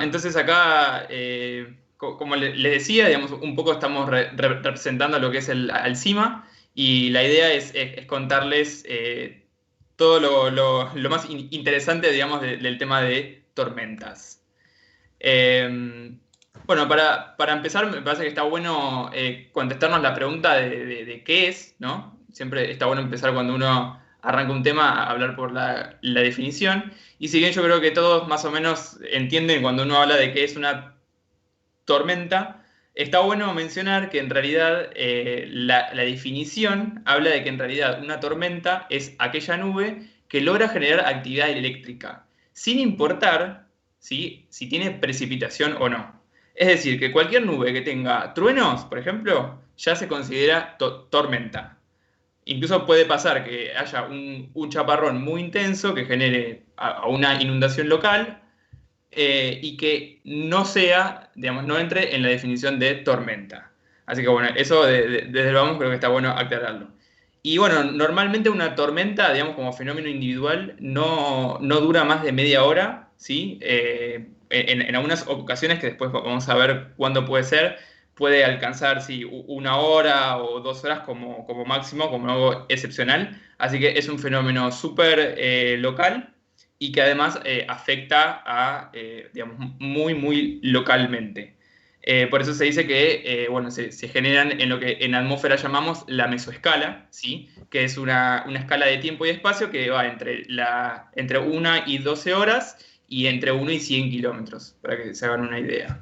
entonces acá, como les decía, digamos, un poco estamos representando lo que es al CIMA y la idea es contarles todo lo más interesante, digamos, del tema de tormentas. Eh, bueno, para empezar, me parece que está bueno contestarnos la pregunta de qué es, ¿no? Siempre está bueno empezar cuando uno arranca un tema a hablar por la definición. Y si bien yo creo que todos más o menos entienden cuando uno habla de qué es una tormenta, está bueno mencionar que en realidad la definición habla de que en realidad una tormenta es aquella nube que logra generar actividad eléctrica, sin importar si tiene precipitación o no. Es decir, que cualquier nube que tenga truenos, por ejemplo, ya se considera tormenta. Incluso puede pasar que haya un chaparrón muy intenso que genere a una inundación local y que no sea, digamos, no entre en la definición de tormenta. Así que bueno, eso desde el vamos creo que está bueno aclararlo. Y bueno, normalmente una tormenta, digamos, como fenómeno individual, no dura más de media hora, ¿sí? En algunas ocasiones, que después vamos a ver cuándo puede ser, puede alcanzar, sí, una hora o 2 horas como máximo, como algo excepcional. Así que es un fenómeno súper local y que además afecta a, digamos, muy localmente. Por eso se dice que bueno, se generan en lo que en atmósfera llamamos la mesoescala, ¿sí? Que es una escala de tiempo y espacio que va entre 1 y 12 horas y entre 1 y 100 kilómetros, para que se hagan una idea.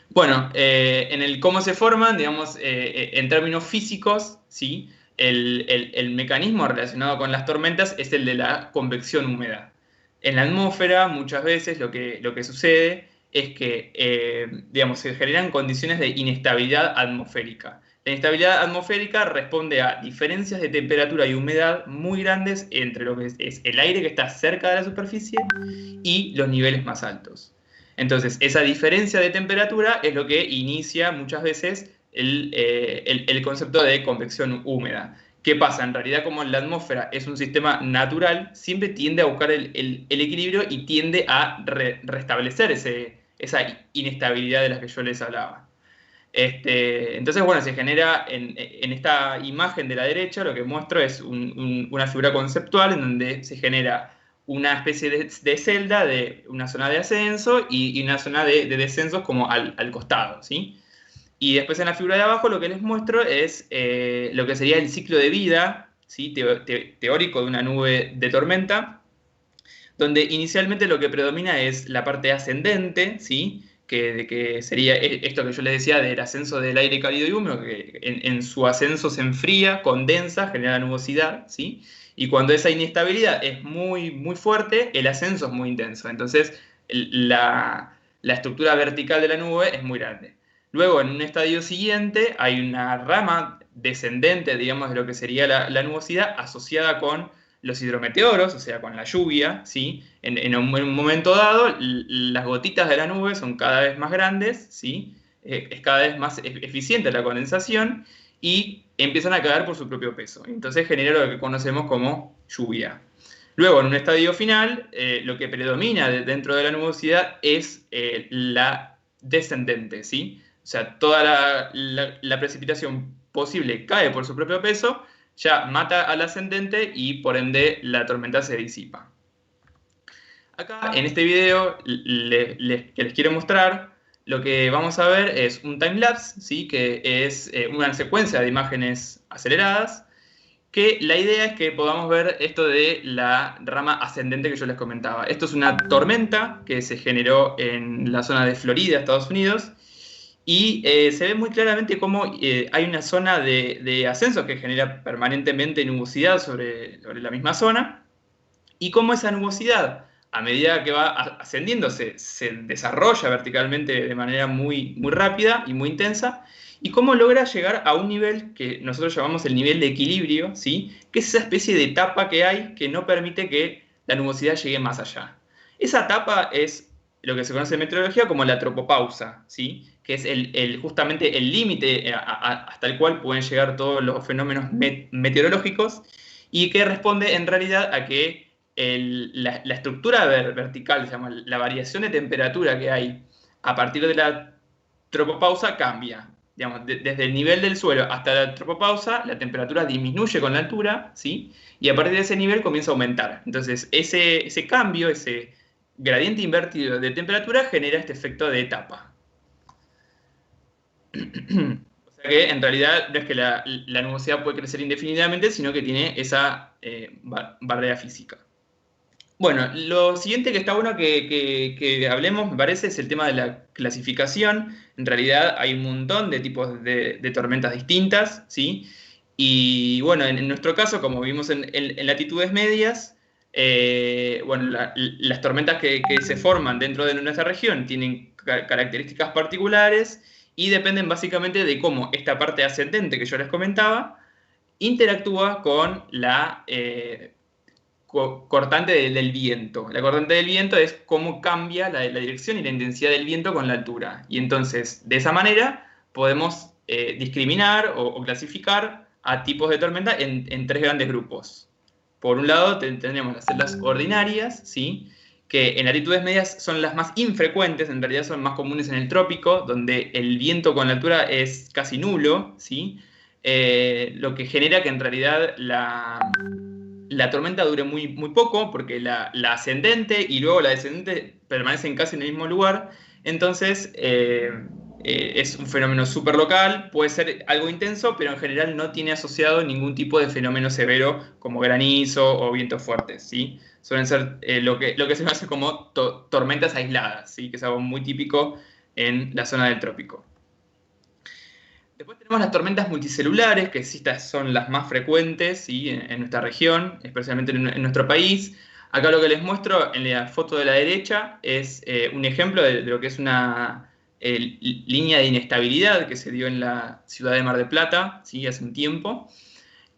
Bueno, en el cómo se forman, digamos, en términos físicos, ¿sí? El mecanismo relacionado con las tormentas es el de la convección húmeda. En la atmósfera, muchas veces lo que sucede es que, digamos, se generan condiciones de inestabilidad atmosférica. La inestabilidad atmosférica responde a diferencias de temperatura y humedad muy grandes entre lo que es el aire que está cerca de la superficie y los niveles más altos. Entonces, esa diferencia de temperatura es lo que inicia muchas veces el concepto de convección húmeda. ¿Qué pasa? En realidad, como la atmósfera es un sistema natural, siempre tiende a buscar el equilibrio y tiende a restablecer esa inestabilidad de la que yo les hablaba. Entonces, bueno, se genera en esta imagen de la derecha, lo que muestro es una figura conceptual en donde se genera una especie de celda de una zona de ascenso y una zona de descensos como al costado, ¿sí? Y después en la figura de abajo lo que les muestro es lo que sería el ciclo de vida, ¿sí? Teórico de una nube de tormenta, donde inicialmente lo que predomina es la parte ascendente, ¿sí? Que sería esto que yo les decía del ascenso del aire cálido y húmedo, que en su ascenso se enfría, condensa, genera nubosidad, ¿sí? Y cuando esa inestabilidad es muy fuerte, el ascenso es muy intenso. Entonces, la estructura vertical de la nube es muy grande. Luego, en un estadio siguiente, hay una rama descendente, digamos, de lo que sería la nubosidad asociada con los hidrometeoros, o sea, con la lluvia, ¿sí? En un momento dado, las gotitas de la nube son cada vez más grandes, ¿sí? Es cada vez más eficiente la condensación y empiezan a caer por su propio peso. Entonces genera lo que conocemos como lluvia. Luego, en un estadio final, lo que predomina dentro de la nubosidad es la descendente, ¿sí? O sea, toda la precipitación posible cae por su propio peso, ya mata al ascendente y por ende la tormenta se disipa. Acá en este video que les quiero mostrar, lo que vamos a ver es un timelapse, ¿sí? Que es una secuencia de imágenes aceleradas, que la idea es que podamos ver esto de la rama ascendente que yo les comentaba. Esto es una tormenta que se generó en la zona de Florida, Estados Unidos, y se ve muy claramente cómo hay una zona de ascenso que genera permanentemente nubosidad sobre la misma zona, y cómo esa nubosidad, a medida que va ascendiendo, se desarrolla verticalmente de manera muy rápida y muy intensa, y cómo logra llegar a un nivel que nosotros llamamos el nivel de equilibrio, ¿sí? Que es esa especie de tapa que hay que no permite que la nubosidad llegue más allá. Esa tapa es lo que se conoce en meteorología como la tropopausa, ¿sí? Que es justamente el límite hasta el cual pueden llegar todos los fenómenos meteorológicos y que responde en realidad a que la estructura vertical, se llama, la variación de temperatura que hay a partir de la tropopausa cambia. Digamos, desde el nivel del suelo hasta la tropopausa, la temperatura disminuye con la altura, ¿sí? Y a partir de ese nivel comienza a aumentar. Entonces, ese cambio, ese gradiente invertido de temperatura genera este efecto de etapa. O sea que en realidad no es que la nubosidad puede crecer indefinidamente, sino que tiene esa barrera física. Bueno, lo siguiente que está bueno que hablemos, me parece, es el tema de la clasificación. En realidad hay un montón de tipos de tormentas distintas, ¿sí? Y bueno, en nuestro caso, como vimos en latitudes medias, bueno, las tormentas que se forman dentro de nuestra región tienen características particulares y dependen básicamente de cómo esta parte ascendente que yo les comentaba interactúa con la cortante del viento. La cortante del viento es cómo cambia la dirección y la intensidad del viento con la altura. Y entonces, de esa manera, podemos discriminar o clasificar a tipos de tormenta en tres grandes grupos. Por un lado, tendríamos las celdas ordinarias, ¿sí? Que en latitudes medias son las más infrecuentes, en realidad son más comunes en el trópico, donde el viento con la altura es casi nulo, ¿sí? Lo que genera que en realidad la tormenta dure muy, muy poco, porque la ascendente y luego la descendente permanecen casi en el mismo lugar. Entonces, es un fenómeno súper local, puede ser algo intenso, pero en general no tiene asociado ningún tipo de fenómeno severo como granizo o vientos fuertes, ¿sí? Suelen ser lo que se conoce como tormentas aisladas, ¿sí? Que es algo muy típico en la zona del trópico. Después tenemos las tormentas multicelulares, que estas son las más frecuentes, ¿sí? en nuestra región, especialmente en nuestro país. Acá lo que les muestro en la foto de la derecha es un ejemplo de lo que es una línea de inestabilidad que se dio en la ciudad de Mar del Plata, ¿sí? Hace un tiempo.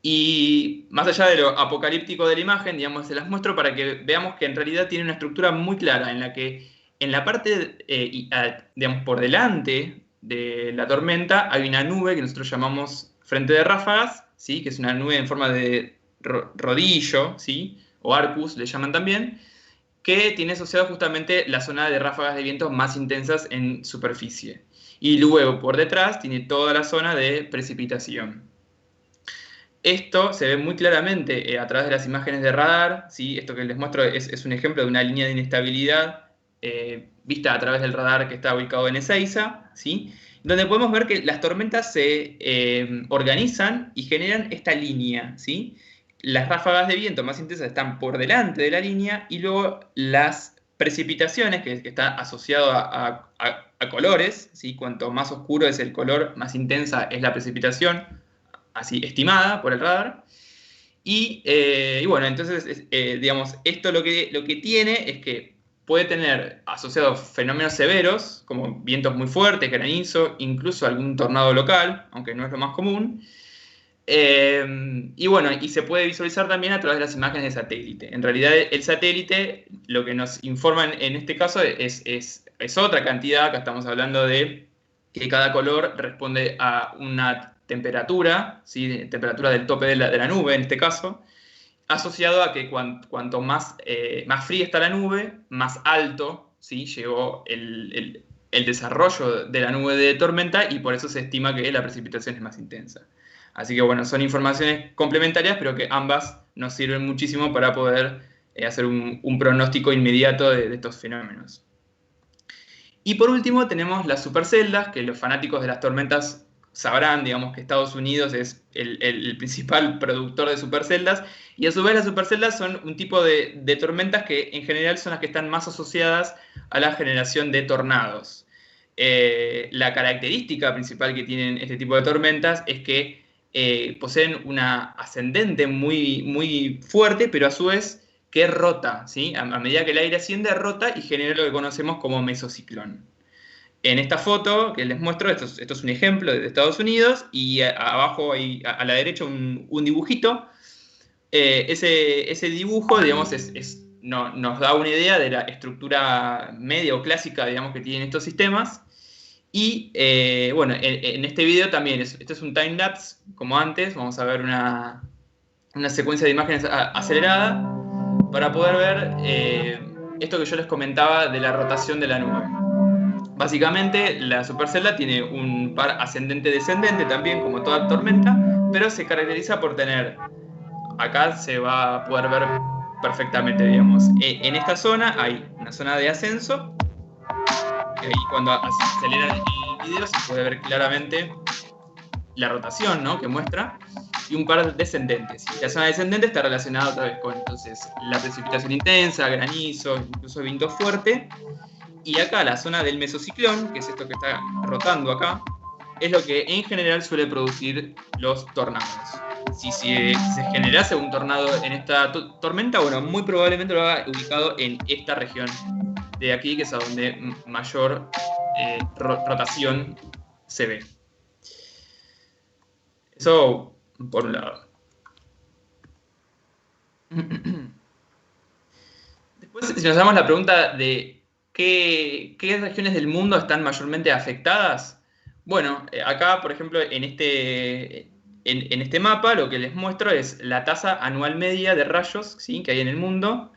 Y más allá de lo apocalíptico de la imagen, digamos, se las muestro para que veamos que en realidad tiene una estructura muy clara en la que en la parte, digamos, por delante de la tormenta hay una nube que nosotros llamamos frente de ráfagas, ¿sí? Que es una nube en forma de rodillo, ¿sí? O arcus le llaman también, que tiene asociado justamente la zona de ráfagas de viento más intensas en superficie. Y luego por detrás tiene toda la zona de precipitación. Esto se ve muy claramente a través de las imágenes de radar, ¿sí? Esto que les muestro es un ejemplo de una línea de inestabilidad vista a través del radar que está ubicado en Ezeiza, ¿sí? Donde podemos ver que las tormentas se organizan y generan esta línea, ¿sí? Las ráfagas de viento más intensas están por delante de la línea y luego las precipitaciones, que está asociado a colores, ¿sí? Cuanto más oscuro es el color, más intensa es la precipitación, así estimada por el radar. Y bueno, entonces, digamos, esto lo que tiene es que puede tener asociados fenómenos severos, como vientos muy fuertes, granizo, incluso algún tornado local, aunque no es lo más común. Y bueno, y se puede visualizar también a través de las imágenes de satélite. En realidad, el satélite, lo que nos informa en este caso es otra cantidad. Acá estamos hablando de que cada color responde a una temperatura, ¿sí? Temperatura del tope de la nube en este caso, asociado a que cuanto más fría está la nube, más alto, ¿sí? Llegó el desarrollo de la nube de tormenta y por eso se estima que la precipitación es más intensa. Así que bueno, son informaciones complementarias, pero que ambas nos sirven muchísimo para poder hacer un pronóstico inmediato de estos fenómenos. Y por último tenemos las superceldas, que los fanáticos de las tormentas sabrán, digamos, que Estados Unidos es el principal productor de superceldas, y a su vez las superceldas son un tipo de tormentas que en general son las que están más asociadas a la generación de tornados. La característica principal que tienen este tipo de tormentas es que poseen una ascendente muy, muy fuerte, pero a su vez que rota, ¿sí? A medida que el aire asciende, rota y genera lo que conocemos como mesociclón. En esta foto que les muestro, esto es un ejemplo de Estados Unidos, y abajo hay, a la derecha un dibujito. Ese dibujo, digamos, nos da una idea de la estructura media o clásica, digamos, que tienen estos sistemas. Y bueno, en este video también, esto es un time-lapse, como antes, vamos a ver una secuencia de imágenes acelerada, para poder ver esto que yo les comentaba de la rotación de la nube. Básicamente, la supercelda tiene un par ascendente-descendente también, como toda tormenta, pero se caracteriza por tener, acá se va a poder ver perfectamente, digamos, en esta zona hay una zona de ascenso, y ahí cuando acelera el video se puede ver claramente la rotación, ¿no?, que muestra, y un par descendentes. Y la zona descendente está relacionada otra vez con entonces, la precipitación intensa, granizo, incluso viento fuerte. Y acá la zona del mesociclón, que es esto que está rotando acá, es lo que en general suele producir los tornados. Si se generase un tornado en esta tormenta, bueno, muy probablemente lo haga ubicado en esta región de aquí, que es a donde mayor rotación se ve. Eso por un lado. Después, si nos hacemos la pregunta de qué regiones del mundo están mayormente afectadas, bueno, acá, por ejemplo, en este mapa, lo que les muestro es la tasa anual media de rayos, ¿sí?, que hay en el mundo,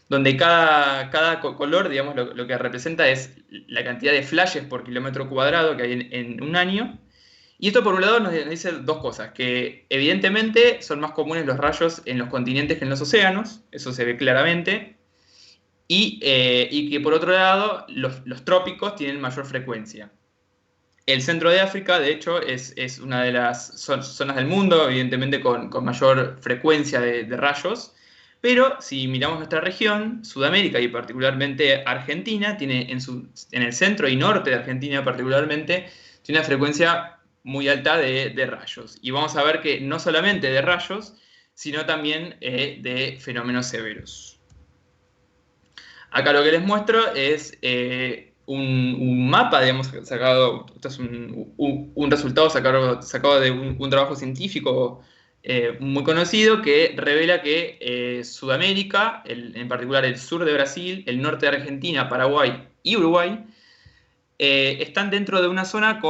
donde cada color, digamos, lo que representa es la cantidad de flashes por kilómetro cuadrado que hay en un año. Y esto, por un lado, nos dice dos cosas: que evidentemente son más comunes los rayos en los continentes que en los océanos, eso se ve claramente, y que por otro lado los trópicos tienen mayor frecuencia. El centro de África, de hecho, es una de las zonas del mundo, evidentemente con mayor frecuencia de rayos, pero si miramos nuestra región, Sudamérica y particularmente Argentina, tiene en el centro y norte de Argentina particularmente, tiene una frecuencia muy alta de rayos. Y vamos a ver que no solamente de rayos, sino también de fenómenos severos. Acá lo que les muestro es un mapa, digamos, sacado, esto es un resultado sacado de un trabajo científico muy conocido, que revela que Sudamérica, en particular el sur de Brasil, el norte de Argentina, Paraguay y Uruguay, están dentro de una zona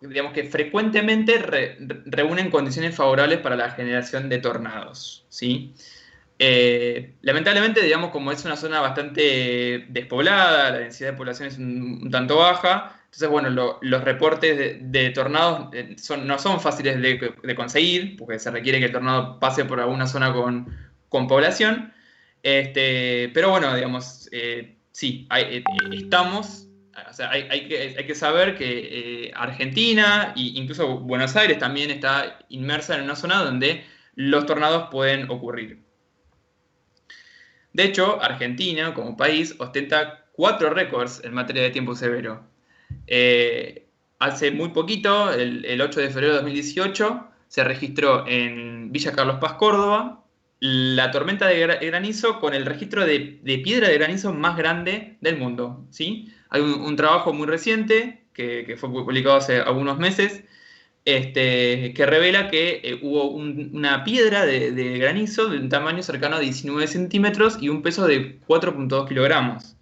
digamos, que frecuentemente reúnen condiciones favorables para la generación de tornados, ¿sí? Lamentablemente, digamos, como es una zona bastante despoblada, la densidad de población es un tanto baja, entonces, bueno, los reportes de tornados no son fáciles de conseguir, porque se requiere que el tornado pase por alguna zona con población. Pero bueno, digamos, sí, estamos, o sea, hay que saber que Argentina e incluso Buenos Aires también está inmersa en una zona donde los tornados pueden ocurrir. De hecho, Argentina, como país, ostenta 4 récords en materia de tiempo severo. Hace muy poquito, el 8 de febrero de 2018, se registró en Villa Carlos Paz, Córdoba, la tormenta de granizo con el registro de piedra de granizo más grande del mundo, ¿sí? Hay un trabajo muy reciente que fue publicado hace algunos meses, que revela que hubo una piedra de granizo de un tamaño cercano a 19 centímetros y un peso de 4,2 kilogramos.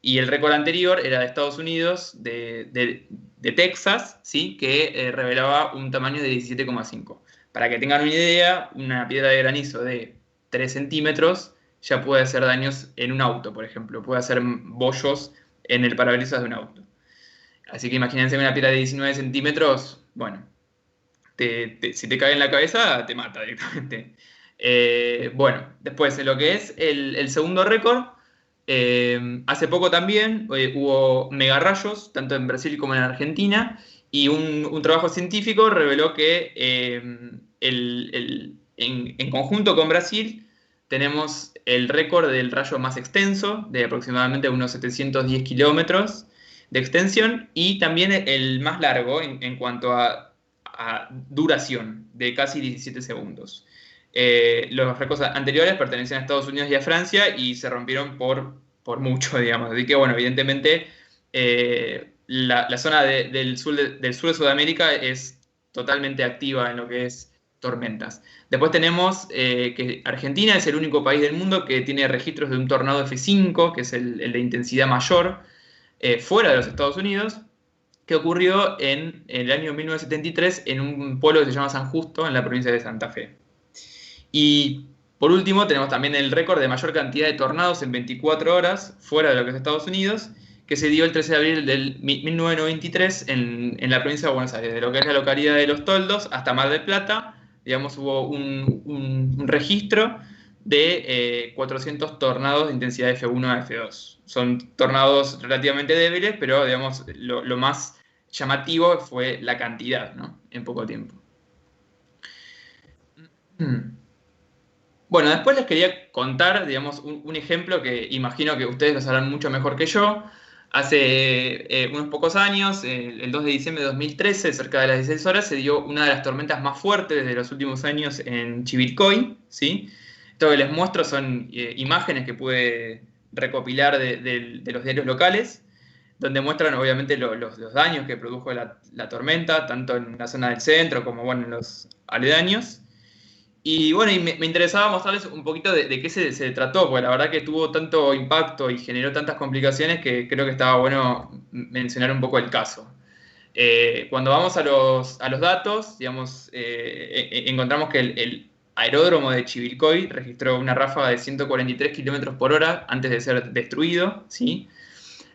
Y el récord anterior era de Estados Unidos, de Texas, ¿sí?, que revelaba un tamaño de 17,5. Para que tengan una idea, una piedra de granizo de 3 centímetros ya puede hacer daños en un auto, por ejemplo. Puede hacer bollos en el parabrisas de un auto. Así que imagínense una piedra de 19 centímetros, bueno, si te cae en la cabeza, te mata directamente. Bueno, después, en lo que es el segundo récord, hace poco también hubo megarrayos, tanto en Brasil como en Argentina, y un trabajo científico reveló que en conjunto con Brasil tenemos el récord del rayo más extenso, de aproximadamente unos 710 kilómetros de extensión, y también el más largo en cuanto a duración, de casi 17 segundos. Los récords anteriores pertenecían a Estados Unidos y a Francia y se rompieron por mucho, digamos. Así que, bueno, evidentemente la zona del sur de Sudamérica es totalmente activa en lo que es tormentas. Después tenemos que Argentina es el único país del mundo que tiene registros de un tornado F5, que es el de intensidad mayor, fuera de los Estados Unidos, que ocurrió en el año 1973 en un pueblo que se llama San Justo, en la provincia de Santa Fe. Y Por último, tenemos también el récord de mayor cantidad de tornados en 24 horas fuera de lo que es Estados Unidos, que se dio el 13 de abril del 1993 en la provincia de Buenos Aires, de lo que es la localidad de Los Toldos hasta Mar del Plata. Digamos, hubo un registro de 400 tornados de intensidad F1 a F2. Son tornados relativamente débiles, pero digamos, lo más llamativo fue la cantidad, ¿no? En poco tiempo. Bueno, después les quería contar, digamos, un ejemplo que imagino que ustedes lo sabrán mucho mejor que yo. Hace unos pocos años, el 2 de diciembre de 2013, cerca de las 16 horas, se dio una de las tormentas más fuertes de los últimos años en Chivilcoy, ¿sí? Esto que les muestro son imágenes que pude recopilar de los diarios locales, donde muestran obviamente los daños que produjo la tormenta, tanto en la zona del centro como bueno, en los aledaños. Y bueno, me interesaba mostrarles un poquito de qué se trató, porque la verdad que tuvo tanto impacto y generó tantas complicaciones que creo que estaba bueno mencionar un poco el caso. Cuando vamos a los datos, digamos, encontramos que el aeródromo de Chivilcoy registró una ráfaga de 143 kilómetros por hora antes de ser destruido, ¿sí?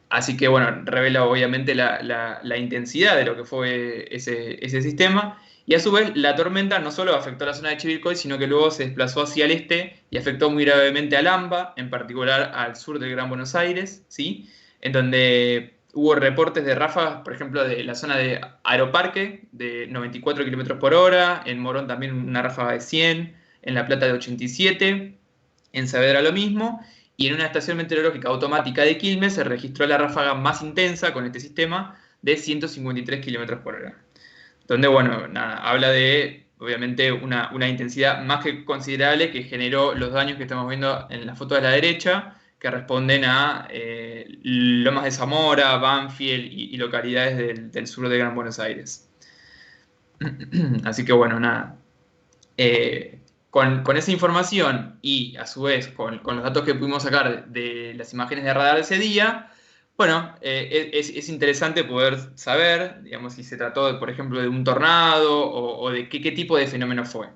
Así que bueno, revela obviamente la intensidad de lo que fue ese sistema. Y a su vez, la tormenta no solo afectó a la zona de Chivilcoy, sino que luego se desplazó hacia el este y afectó muy gravemente a Lamba, en particular al sur del Gran Buenos Aires, ¿sí? En donde hubo reportes de ráfagas, por ejemplo, de la zona de Aeroparque, de 94 kilómetros por hora, en Morón también una ráfaga de 100, en La Plata de 87, en Saavedra lo mismo, y en una estación meteorológica automática de Quilmes se registró la ráfaga más intensa con este sistema de 153 kilómetros por hora. Donde, bueno, nada, habla de, obviamente, una intensidad más que considerable que generó los daños que estamos viendo en la foto de la derecha, que responden a Lomas de Zamora, Banfield y localidades del sur de Gran Buenos Aires. Así que, bueno, nada. Con esa información y a su vez con los datos que pudimos sacar de las imágenes de radar de ese día, bueno, es interesante poder saber, digamos, si se trató, por ejemplo, de un tornado o de qué tipo de fenómeno fue.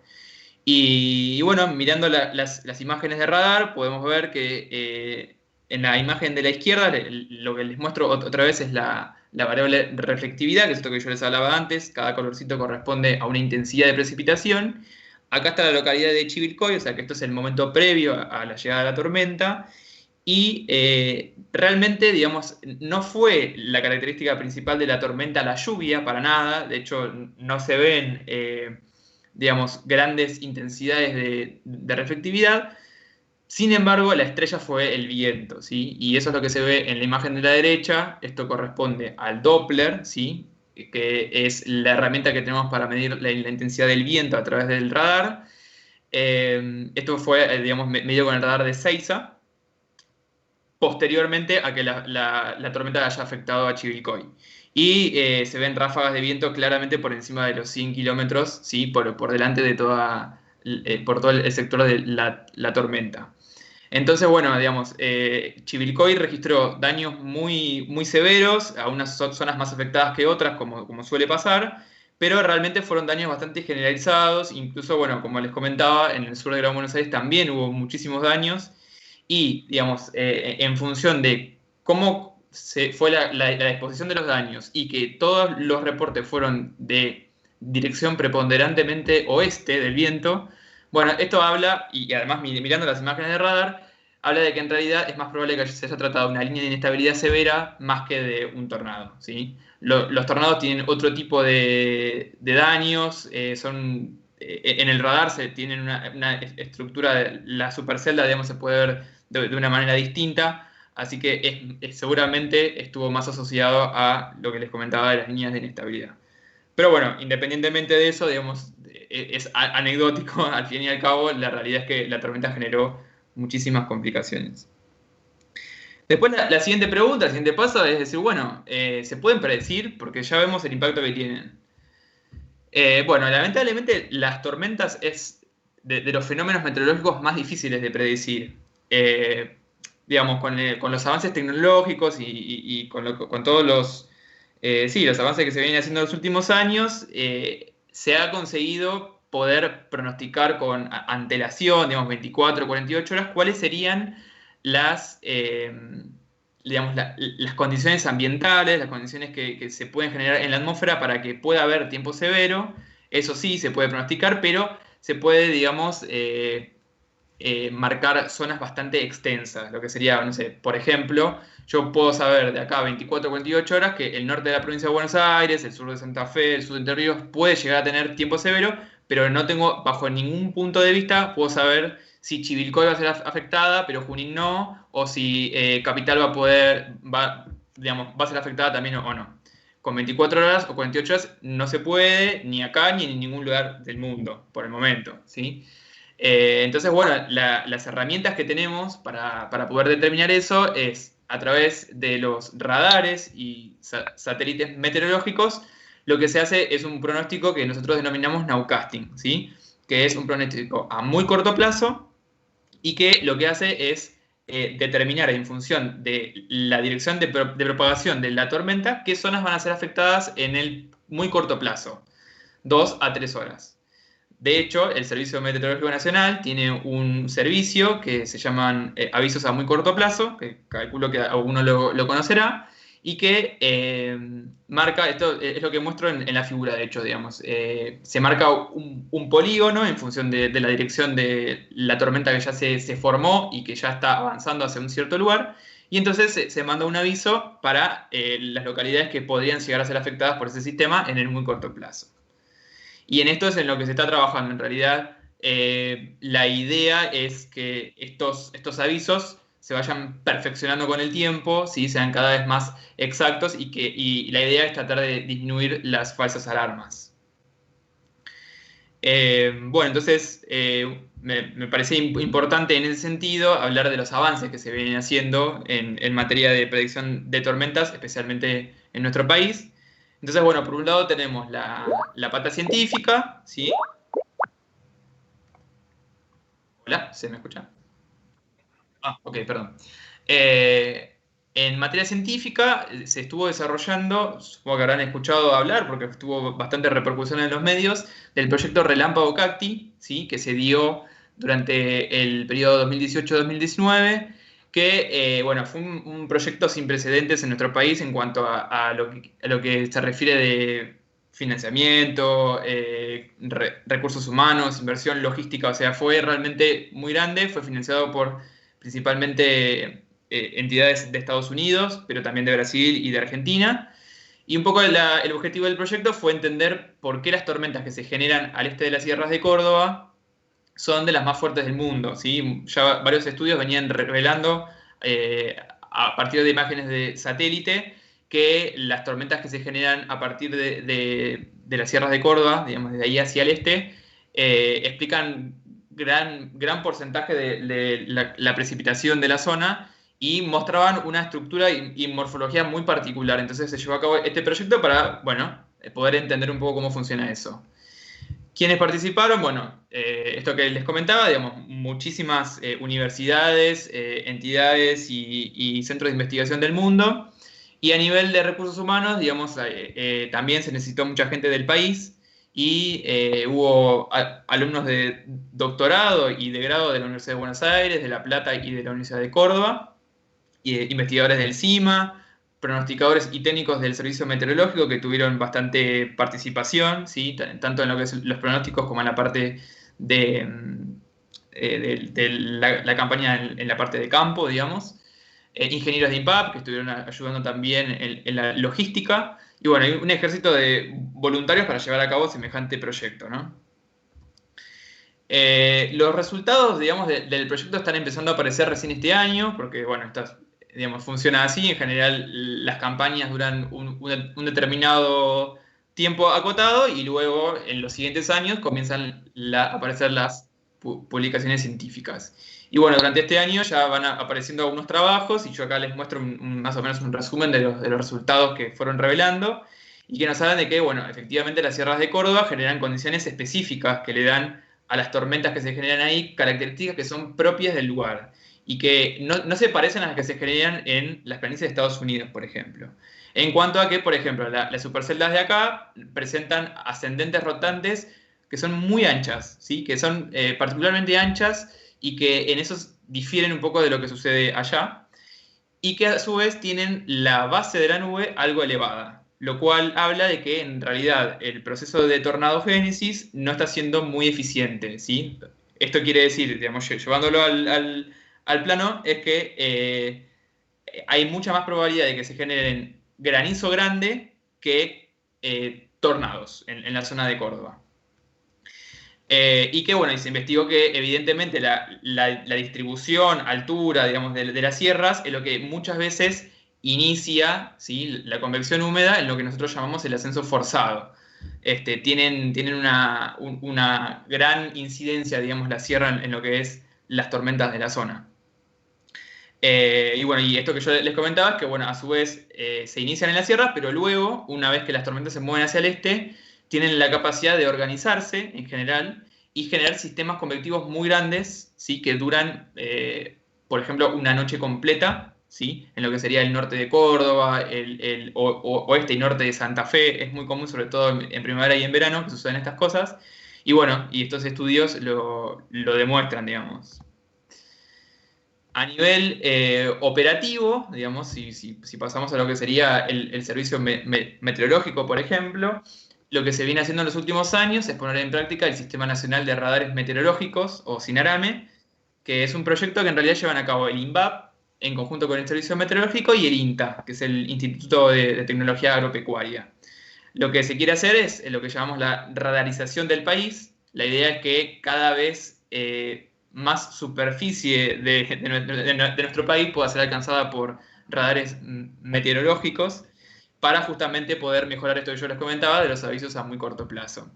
Y bueno, mirando las imágenes de radar, podemos ver que en la imagen de la izquierda, lo que les muestro otra vez es la variable reflectividad, que es esto que yo les hablaba antes. Cada colorcito corresponde a una intensidad de precipitación. Acá está la localidad de Chivilcoy, o sea que esto es el momento previo a la llegada de la tormenta. Y realmente, digamos, no fue la característica principal de la tormenta la lluvia, para nada. De hecho, no se ven, digamos, grandes intensidades de reflectividad. Sin embargo, la estrella fue el viento, ¿sí? Y eso es lo que se ve en la imagen de la derecha. Esto corresponde al Doppler, ¿sí? Que es la herramienta que tenemos para medir la intensidad del viento a través del radar. Esto fue, digamos, medido con el radar de Seiza, posteriormente a que la tormenta haya afectado a Chivilcoy. Y se ven ráfagas de viento claramente por encima de los 100 kilómetros, ¿sí? por delante de por todo el sector de la tormenta. Entonces, bueno, digamos, Chivilcoy registró daños muy, muy severos, a unas zonas más afectadas que otras, como suele pasar, pero realmente fueron daños bastante generalizados. Incluso, bueno, como les comentaba, en el sur de Gran Buenos Aires también hubo muchísimos daños. Y, digamos, en función de cómo fue la disposición de los daños y que todos los reportes fueron de dirección preponderantemente oeste del viento, bueno, esto habla, y además mirando las imágenes de radar, habla de que en realidad es más probable que se haya tratado de una línea de inestabilidad severa más que de un tornado, ¿sí? Los tornados tienen otro tipo de daños, en el radar tienen una estructura, la supercelda, digamos, se puede ver de una manera distinta, así que seguramente estuvo más asociado a lo que les comentaba de las líneas de inestabilidad. Pero bueno, independientemente de eso, digamos, es anecdótico, al fin y al cabo, la realidad es que la tormenta generó muchísimas complicaciones. Después la siguiente pregunta, el siguiente paso es decir, bueno, ¿se pueden predecir? Porque ya vemos el impacto que tienen. Bueno, lamentablemente las tormentas es de los fenómenos meteorológicos más difíciles de predecir. Digamos, con los avances tecnológicos y con todos los avances que se vienen haciendo en los últimos años, se ha conseguido poder pronosticar con antelación, digamos 24 o 48 horas, cuáles serían digamos, las condiciones ambientales, las condiciones que se pueden generar en la atmósfera para que pueda haber tiempo severo. Eso sí, se puede pronosticar, pero se puede, digamos, marcar zonas bastante extensas, lo que sería, no sé, por ejemplo, yo puedo saber de acá a 24 o 48 horas que el norte de la provincia de Buenos Aires, el sur de Santa Fe, el sur de Entre Ríos puede llegar a tener tiempo severo, pero no tengo, bajo ningún punto de vista, puedo saber si Chivilcoy va a ser afectada, pero Junín no, o si Capital digamos, va a ser afectada también o no. Con 24 horas o 48 horas no se puede, ni acá ni en ningún lugar del mundo, por el momento, ¿sí? Entonces, bueno, las herramientas que tenemos para poder determinar eso es a través de los radares y satélites meteorológicos. Lo que se hace es un pronóstico que nosotros denominamos nowcasting, ¿sí? Que es un pronóstico a muy corto plazo y que lo que hace es determinar en función de la dirección de propagación de la tormenta qué zonas van a ser afectadas en el muy corto plazo, 2 a 3 horas. De hecho, el Servicio Meteorológico Nacional tiene un servicio que se llaman avisos a muy corto plazo, que calculo que alguno lo conocerá, y que marca, esto es lo que muestro en la figura, de hecho, digamos, se marca un polígono en función de la dirección de la tormenta que ya se formó y que ya está avanzando hacia un cierto lugar, y entonces se manda un aviso para las localidades que podrían llegar a ser afectadas por ese sistema en el muy corto plazo. Y en esto es en lo que se está trabajando. En realidad, la idea es que estos avisos se vayan perfeccionando con el tiempo, ¿sí? Sean cada vez más exactos y la idea es tratar de disminuir las falsas alarmas. Bueno, entonces me parece importante en ese sentido hablar de los avances que se vienen haciendo en materia de predicción de tormentas, especialmente en nuestro país. Entonces, bueno, por un lado tenemos la pata científica, ¿sí? Hola, ¿se me escucha? Ah, ok, perdón. Eh, en materia científica se estuvo desarrollando, supongo que habrán escuchado hablar, porque tuvo bastante repercusión en los medios, del proyecto Relámpago Cacti, ¿sí? Que se dio durante el periodo 2018-2019, que bueno, fue un proyecto sin precedentes en nuestro país en cuanto a lo que se refiere de financiamiento, recursos humanos, inversión logística, o sea, fue realmente muy grande, fue financiado por principalmente entidades de Estados Unidos, pero también de Brasil y de Argentina. Y un poco el objetivo del proyecto fue entender por qué las tormentas que se generan al este de las sierras de Córdoba son de las más fuertes del mundo, ¿sí? Ya varios estudios venían revelando a partir de imágenes de satélite que las tormentas que se generan a partir de las sierras de Córdoba, digamos, desde ahí hacia el este, explican gran porcentaje de la precipitación de la zona y mostraban una estructura y morfología muy particular. Entonces se llevó a cabo este proyecto para, bueno, poder entender un poco cómo funciona eso. ¿Quiénes participaron? Bueno, esto que les comentaba, digamos, muchísimas universidades, entidades y centros de investigación del mundo. Y a nivel de recursos humanos, digamos, también se necesitó mucha gente del país y hubo alumnos de doctorado y de grado de la Universidad de Buenos Aires, de La Plata y de la Universidad de Córdoba, y investigadores del CIMA, pronosticadores y técnicos del servicio meteorológico que tuvieron bastante participación, ¿sí? Tanto en lo que es los pronósticos como en la parte de la campaña en la parte de campo, digamos. Ingenieros de INPAP que estuvieron ayudando también en la logística. Y bueno, hay un ejército de voluntarios para llevar a cabo semejante proyecto, ¿no? Los resultados, digamos, del proyecto están empezando a aparecer recién este año, porque, bueno, digamos, funciona así. En general, las campañas duran un determinado tiempo acotado y luego, en los siguientes años, comienzan a aparecer las publicaciones científicas. Y bueno, durante este año ya van apareciendo algunos trabajos y yo acá les muestro más o menos un resumen de los resultados que fueron revelando y que nos hablan de que, bueno, efectivamente las sierras de Córdoba generan condiciones específicas que le dan a las tormentas que se generan ahí características que son propias del lugar y que no se parecen a las que se generan en las planicies de Estados Unidos, por ejemplo. En cuanto a que, por ejemplo, las superceldas de acá presentan ascendentes rotantes que son muy anchas, ¿sí? Que son particularmente anchas y que en eso difieren un poco de lo que sucede allá, y que a su vez tienen la base de la nube algo elevada, lo cual habla de que en realidad el proceso de tornadogénesis no está siendo muy eficiente, ¿sí? Esto quiere decir, digamos, llevándolo al plano, es que hay mucha más probabilidad de que se generen granizo grande que tornados en la zona de Córdoba. Y que bueno, y se investigó que evidentemente la distribución, altura, digamos, de las sierras es lo que muchas veces inicia, ¿sí?, la convección húmeda en lo que nosotros llamamos el ascenso forzado. Tienen una gran incidencia, digamos, la sierra en lo que es las tormentas de la zona. Y bueno, y esto que yo les comentaba es que, bueno, a su vez se inician en las sierras, pero luego, una vez que las tormentas se mueven hacia el este, tienen la capacidad de organizarse en general y generar sistemas convectivos muy grandes, ¿sí?, que duran, por ejemplo, una noche completa, ¿sí?, en lo que sería el norte de Córdoba, oeste y norte de Santa Fe. Es muy común, sobre todo en primavera y en verano, que suceden estas cosas. Y bueno, y estos estudios lo demuestran, digamos. A nivel operativo, digamos, si pasamos a lo que sería el servicio meteorológico, por ejemplo, lo que se viene haciendo en los últimos años es poner en práctica el Sistema Nacional de Radares Meteorológicos, o SINARAME, que es un proyecto que en realidad llevan a cabo el INVAP en conjunto con el Servicio Meteorológico y el INTA, que es el Instituto de Tecnología Agropecuaria. Lo que se quiere hacer es lo que llamamos la radarización del país. La idea es que cada vez más superficie de nuestro país pueda ser alcanzada por radares meteorológicos para justamente poder mejorar esto que yo les comentaba de los avisos a muy corto plazo.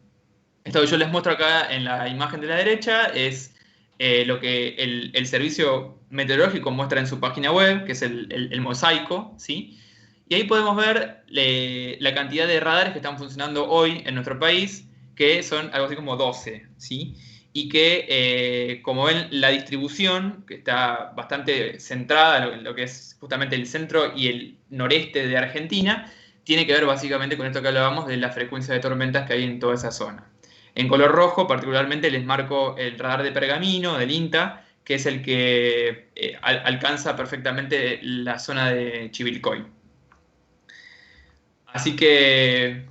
Esto que yo les muestro acá en la imagen de la derecha es lo que el servicio meteorológico muestra en su página web, que es el mosaico, ¿sí? Y ahí podemos ver la cantidad de radares que están funcionando hoy en nuestro país, que son algo así como 12, ¿sí? Y que, como ven, la distribución, que está bastante centrada en lo que es justamente el centro y el noreste de Argentina, tiene que ver básicamente con esto que hablábamos de la frecuencia de tormentas que hay en toda esa zona. En color rojo, particularmente, les marco el radar de Pergamino, del INTA, que es el que alcanza perfectamente la zona de Chivilcoy. Así que,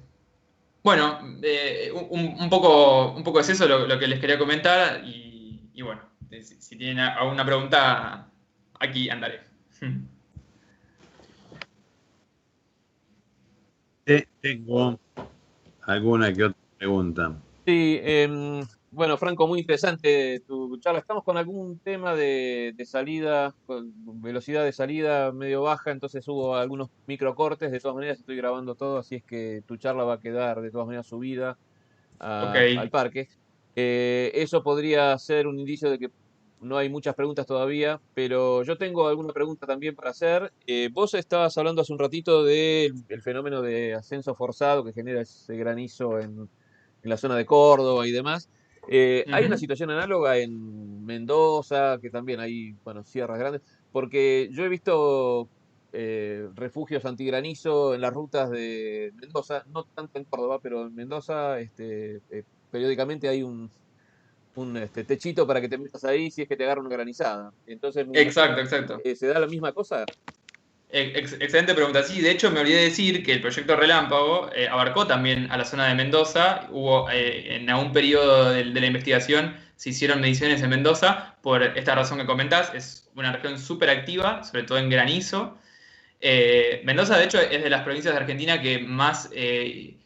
bueno, un poco es eso lo que les quería comentar. Y bueno, si tienen alguna pregunta, aquí andaré. Tengo alguna que otra pregunta. Sí, bueno, Franco, muy interesante tu charla. Estamos con algún tema de salida, con velocidad de salida medio baja, entonces hubo algunos microcortes. De todas maneras, estoy grabando todo, así es que tu charla va a quedar de todas maneras subida Ok. al parque. Eso podría ser un indicio de que no hay muchas preguntas todavía, pero yo tengo alguna pregunta también para hacer. Vos estabas hablando hace un ratito del fenómeno de ascenso forzado que genera ese granizo en la zona de Córdoba y demás. Hay una Ujú. situación análoga en Mendoza, que también hay, bueno, sierras grandes, porque yo he visto refugios antigranizo en las rutas de Mendoza, no tanto en Córdoba, pero en Mendoza periódicamente hay un techito para que te metas ahí si es que te agarra una granizada. Entonces me imagino Exacto, exacto. que se da la misma cosa. Excelente pregunta. Sí, de hecho me olvidé decir que el proyecto Relámpago abarcó también a la zona de Mendoza. Hubo en algún periodo de la investigación se hicieron mediciones en Mendoza por esta razón que comentás. Es una región súper activa, sobre todo en granizo. Mendoza, de hecho, es de las provincias de Argentina que más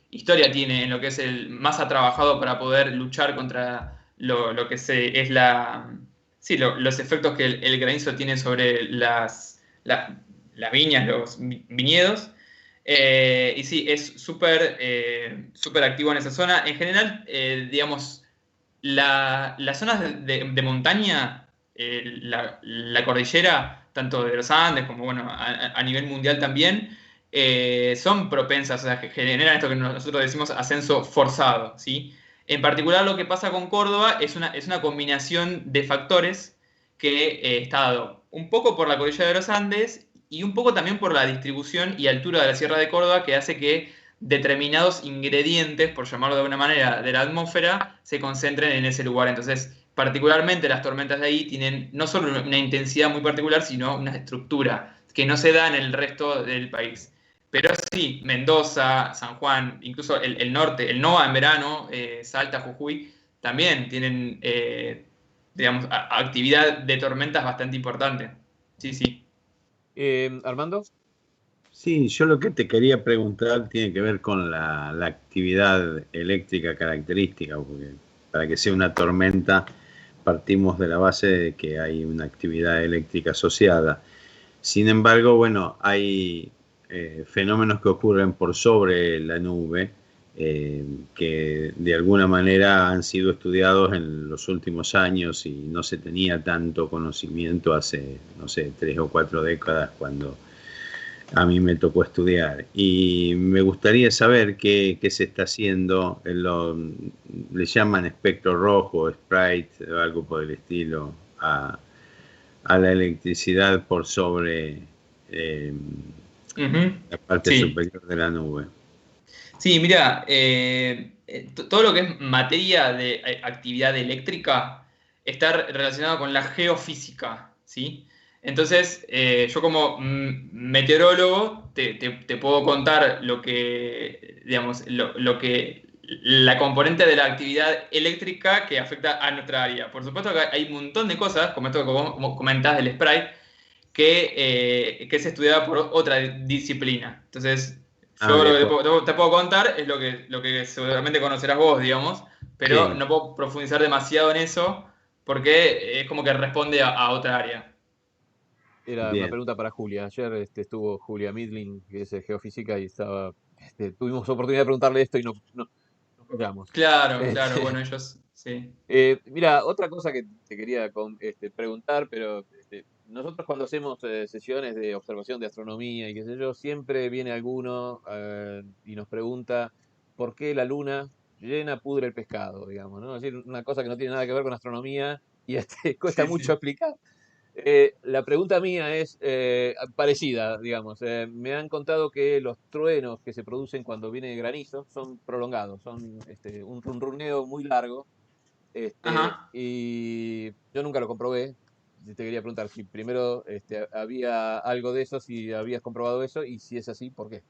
historia tiene en lo que es más ha trabajado para poder luchar contra lo que es sí, los efectos que el granizo tiene sobre las viñas, los viñedos. Y sí, es súper activo en esa zona. En general, digamos, las zonas de montaña, la cordillera, tanto de los Andes como bueno, a nivel mundial también, son propensas, o sea, que generan esto que nosotros decimos ascenso forzado, ¿sí? En particular, lo que pasa con Córdoba es una combinación de factores que está dado un poco por la cordillera de los Andes y un poco también por la distribución y altura de la Sierra de Córdoba, que hace que determinados ingredientes, por llamarlo de alguna manera, de la atmósfera se concentren en ese lugar. Entonces, particularmente las tormentas de ahí tienen no solo una intensidad muy particular, sino una estructura que no se da en el resto del país. Pero sí, Mendoza, San Juan, incluso el norte, el NOA en verano, Salta, Jujuy, también tienen, digamos, actividad de tormentas bastante importante. Sí, sí. Armando. Sí, yo lo que te quería preguntar tiene que ver con la actividad eléctrica característica, porque para que sea una tormenta partimos de la base de que hay una actividad eléctrica asociada. Sin embargo, bueno, hay fenómenos que ocurren por sobre la nube que de alguna manera han sido estudiados en los últimos años y no se tenía tanto conocimiento hace, no sé, 3 o 4 décadas cuando a mí me tocó estudiar. Y me gustaría saber qué se está haciendo. Le llaman espectro rojo, sprite, o algo por el estilo, a la electricidad por sobre la parte Sí. superior de la nube. Sí, mira, todo lo que es materia de actividad eléctrica está relacionado con la geofísica, ¿sí? Entonces, yo como meteorólogo te puedo contar lo que, digamos, lo que la componente de la actividad eléctrica que afecta a nuestra área. Por supuesto que hay un montón de cosas, como esto que vos comentás del Sprite, que es estudiada por otra disciplina. Entonces, yo lo que Bien, te puedo contar es lo que seguramente conocerás vos, digamos, pero bien, no puedo profundizar demasiado en eso porque es como que responde a otra área. Era una bien. pregunta para Julia. Ayer estuvo Julia Midling, que es geofísica, y tuvimos oportunidad de preguntarle esto y nos callamos. Claro, claro, Este, bueno, ellos, sí. Mira, otra cosa que te quería preguntar, pero nosotros cuando hacemos sesiones de observación de astronomía y qué sé yo, siempre viene alguno y nos pregunta por qué la luna llena pudre el pescado, digamos, ¿no? Es decir, una cosa que no tiene nada que ver con astronomía y cuesta Sí, mucho sí. explicar. La pregunta mía es parecida, digamos. Me han contado que los truenos que se producen cuando viene granizo son prolongados, son un runruneo muy largo. Ajá. Y yo nunca lo comprobé. Te quería preguntar si primero había algo de eso, si habías comprobado eso y si es así, ¿por qué?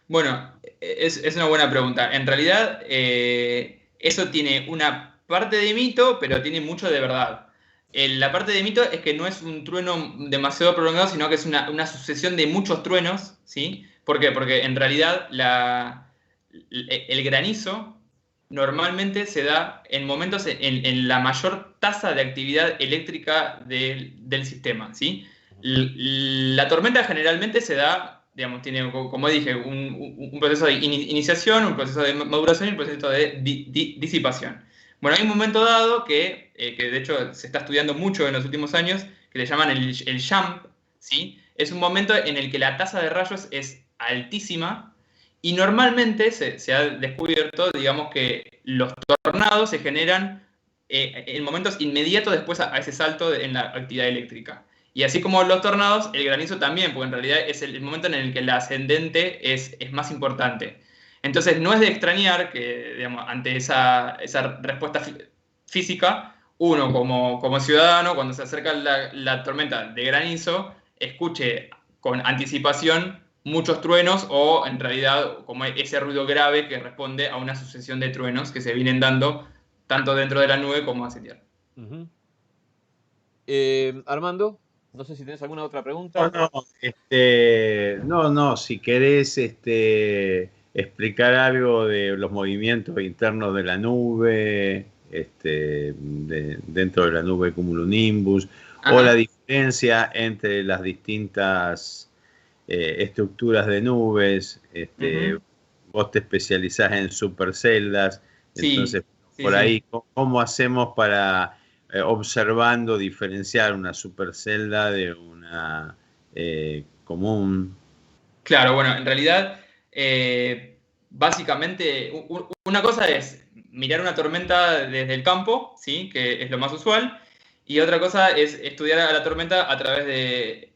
Bueno, es una buena pregunta. En realidad, eso tiene una parte de mito, pero tiene mucho de verdad. La parte de mito es que no es un trueno demasiado prolongado, sino que es una sucesión de muchos truenos, ¿sí? ¿Por qué? Porque en realidad el granizo normalmente se da en momentos en la mayor tasa de actividad eléctrica del sistema, ¿sí? La tormenta generalmente se da, digamos, tiene, como dije, un proceso de iniciación, un proceso de maduración y un proceso de disipación. Bueno, hay un momento dado que de hecho se está estudiando mucho en los últimos años, que le llaman el jump, ¿sí? Es un momento en el que la tasa de rayos es altísima y normalmente se ha descubierto, digamos, que los tornados se generan en momentos inmediatos después a ese salto en la actividad eléctrica. Y así como los tornados, el granizo también, porque en realidad es el momento en el que el ascendente es más importante. Entonces no es de extrañar que, digamos, ante esa respuesta física, uno como ciudadano, cuando se acerca la tormenta de granizo, escuche con anticipación muchos truenos o en realidad como ese ruido grave que responde a una sucesión de truenos que se vienen dando tanto dentro de la nube como hacia tierra. Ujú. Armando, no sé si tienes alguna otra No, pregunta. no, no, si querés explicar algo de los movimientos internos de la nube, dentro de la nube cumulonimbus, o la Ajá. diferencia entre las distintas estructuras de nubes, Ujú. vos te especializás en superceldas, entonces Sí, sí, por sí. ahí, ¿cómo hacemos para observando diferenciar una supercelda de una común? Claro, bueno, en realidad, básicamente, una cosa es mirar una tormenta desde el campo, ¿sí? Que es lo más usual, y otra cosa es estudiar a la tormenta a través de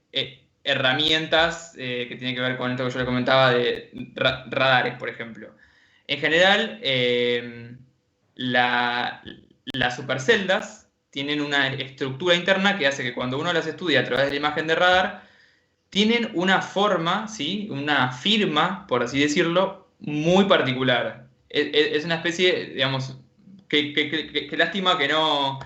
herramientas que tienen que ver con esto que yo le comentaba de radares, por ejemplo. En general, las superceldas tienen una estructura interna que hace que cuando uno las estudia a través de la imagen de radar, tienen una forma, ¿sí? Una firma, por así decirlo, muy particular. Es una especie, digamos, qué lástima que no,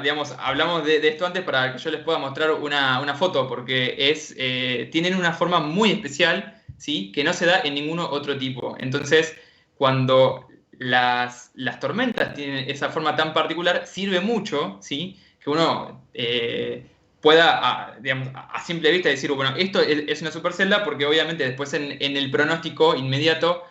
digamos, hablamos de esto antes para que yo les pueda mostrar una foto, porque tienen una forma muy especial, ¿sí? Que no se da en ningún otro tipo. Entonces, cuando las tormentas tienen esa forma tan particular, sirve mucho, ¿sí? Que uno pueda, digamos, a simple vista decir, bueno, esto es una supercelda, porque obviamente después en el pronóstico inmediato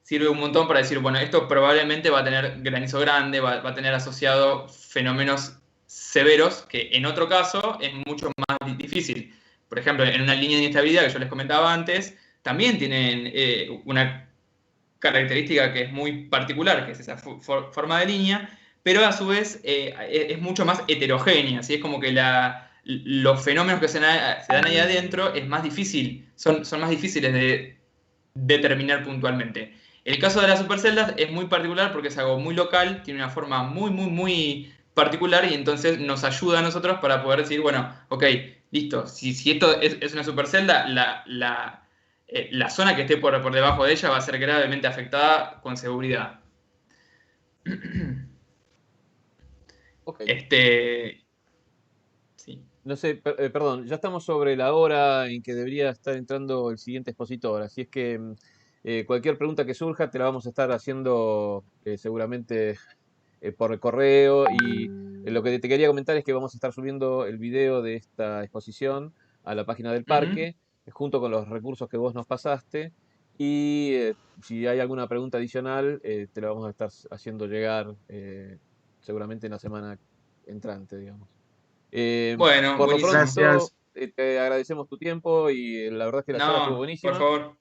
sirve un montón para decir, bueno, esto probablemente va a tener granizo grande, va a tener asociado fenómenos severos, que en otro caso es mucho más difícil. Por ejemplo, en una línea de inestabilidad que yo les comentaba antes, también tienen una característica que es muy particular, que es esa forma de línea, pero a su vez es mucho más heterogénea, ¿sí? Es como que los fenómenos que se dan ahí adentro es más difícil, son más difíciles de determinar puntualmente. El caso de las superceldas es muy particular porque es algo muy local, tiene una forma muy, muy, muy particular y entonces nos ayuda a nosotros para poder decir, bueno, ok, listo, si esto es una supercelda, la zona que esté por debajo de ella va a ser gravemente afectada con seguridad. Ok. Sí. No sé, perdón, ya estamos sobre la hora en que debería estar entrando el siguiente expositor, así es que cualquier pregunta que surja te la vamos a estar haciendo seguramente por el correo y lo que te quería comentar es que vamos a estar subiendo el video de esta exposición a la página del Ujú. parque junto con los recursos que vos nos pasaste y si hay alguna pregunta adicional te la vamos a estar haciendo llegar seguramente en la semana entrante, digamos. Bueno, Por lo buenísimo. pronto, Gracias. te agradecemos tu tiempo y la verdad es que la charla estuvo No, por buenísima. favor.